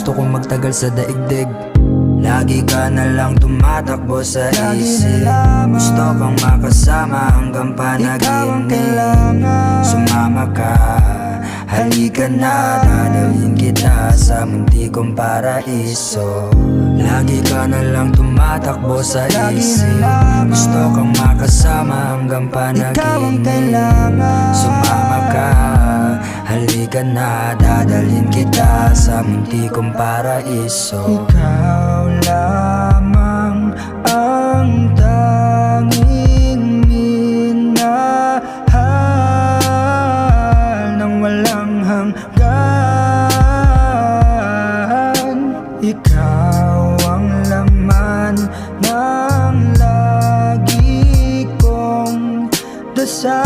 gusto kong magtagal sa daigdig. Lagi ka na lang tumatakbo sa isip. Gusto kang makasama hanggang panaginip. Sumama ka, halika na, dadalhin kita sa munti kong paraiso. Lagi ka na lang tumatakbo sa isip. Gusto kang makasama hanggang panaginip. Sumama ka, halika na, dadalhin kita sa munti kong paraiso. Ikaw lamang ang tanging minahal ng walang hanggan. Ikaw ang laman ng lagi kong dasal.